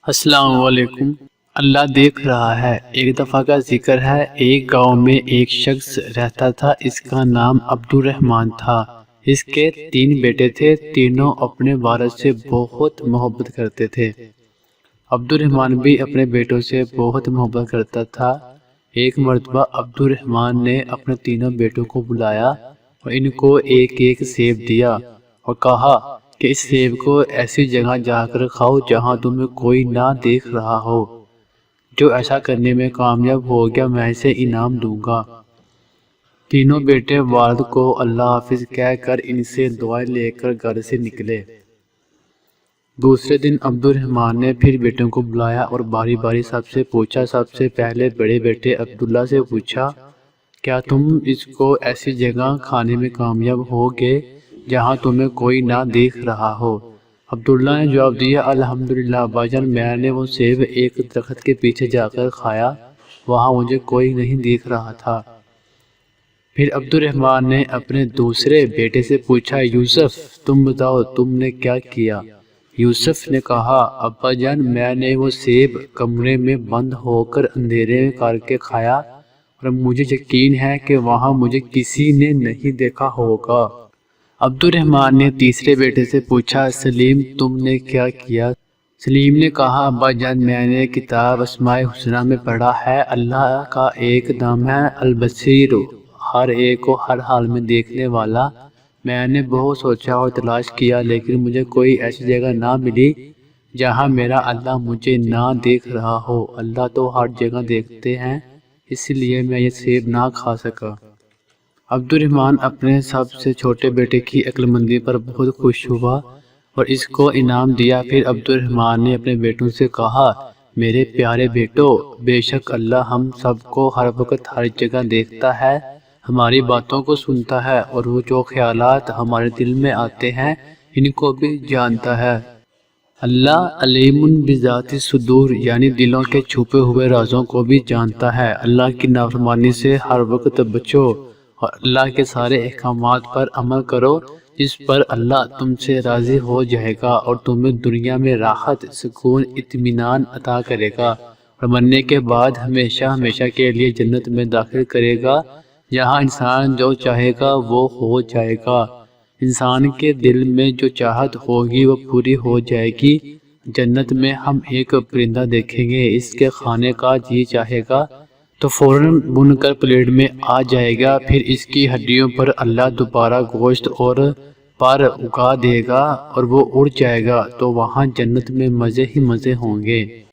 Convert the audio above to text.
السلام علیکم۔ اللہ دیکھ رہا ہے۔ ایک دفعہ کا ذکر ہے، ایک گاؤں میں ایک شخص رہتا تھا، اس کا نام عبد الرحمن تھا۔ اس کے 3 بیٹے تھے، تینوں اپنے والد سے بہت محبت کرتے تھے۔ عبد الرحمن بھی اپنے بیٹوں سے بہت محبت کرتا تھا۔ ایک مرتبہ عبد الرحمن نے اپنے تینوں بیٹوں کو بلایا اور ان کو ایک ایک سیب دیا اور کہا کہ اس سیب کو ایسی جگہ جا کر کھاؤ جہاں تمہیں کوئی نہ دیکھ رہا ہو۔ جو ایسا کرنے میں کامیاب ہو گیا میں اسے انعام دوں گا۔ تینوں بیٹے والد کو اللہ حافظ کہہ کر ان سے دعائیں لے کر گھر سے نکلے۔ دوسرے دن عبد الرحمن نے پھر بیٹوں کو بلایا اور باری باری سب سے پوچھا۔ سب سے پہلے بڑے بیٹے عبداللہ سے پوچھا، کیا تم اس کو ایسی جگہ کھانے میں کامیاب ہوگے جہاں تمہیں کوئی نہ دیکھ رہا ہو؟ عبداللہ نے جواب دیا، الحمدللہ ابا جان، میں نے وہ سیب ایک درخت کے پیچھے جا کر کھایا، وہاں مجھے کوئی نہیں دیکھ رہا تھا۔ پھر عبد الرحمن نے اپنے دوسرے بیٹے سے پوچھا، یوسف تم بتاؤ تم نے کیا کیا؟ یوسف نے کہا، ابا جان میں نے وہ سیب کمرے میں بند ہو کر اندھیرے میں کر کے کھایا اور مجھے یقین ہے کہ وہاں مجھے کسی نے نہیں دیکھا ہوگا۔ عبد الرحمن نے تیسرے بیٹے سے پوچھا، سلیم تم نے کیا کیا؟ سلیم نے کہا، ابا جان میں نے کتاب اسماء الحسنی میں پڑھا ہے، اللہ کا ایک نام ہے البصیر، ہر ایک کو ہر حال میں دیکھنے والا۔ میں نے بہت سوچا اور تلاش کیا لیکن مجھے کوئی ایسی جگہ نہ ملی جہاں میرا اللہ مجھے نہ دیکھ رہا ہو۔ اللہ تو ہر جگہ دیکھتے ہیں، اس لیے میں یہ سیب نہ کھا سکا۔ عبد الرحمن اپنے سب سے چھوٹے بیٹے کی عقل مندی پر بہت خوش ہوا اور اس کو انعام دیا۔ پھر عبد الرحمن نے اپنے بیٹوں سے کہا، میرے پیارے بیٹو، بے شک اللہ ہم سب کو ہر وقت ہر جگہ دیکھتا ہے، ہماری باتوں کو سنتا ہے اور وہ جو خیالات ہمارے دل میں آتے ہیں ان کو بھی جانتا ہے۔ اللہ علیم بذات الصدور یعنی دلوں کے چھپے ہوئے رازوں کو بھی جانتا ہے۔ اللہ کی نافرمانی سے ہر وقت بچو اور اللہ کے سارے احکامات پر عمل کرو، جس پر اللہ تم سے راضی ہو جائے گا اور تمہیں دنیا میں راحت، سکون، اطمینان عطا کرے گا اور مرنے کے بعد ہمیشہ ہمیشہ کے لیے جنت میں داخل کرے گا، جہاں انسان جو چاہے گا وہ ہو جائے گا۔ انسان کے دل میں جو چاہت ہوگی وہ پوری ہو جائے گی۔ جنت میں ہم ایک پرندہ دیکھیں گے، اس کے کھانے کا جی چاہے گا تو فوراً بن کر پلیٹ میں آ جائے گا، پھر اس کی ہڈیوں پر اللہ دوبارہ گوشت اور پر اگا دے گا اور وہ اڑ جائے گا، تو وہاں جنت میں مزے ہی مزے ہوں گے۔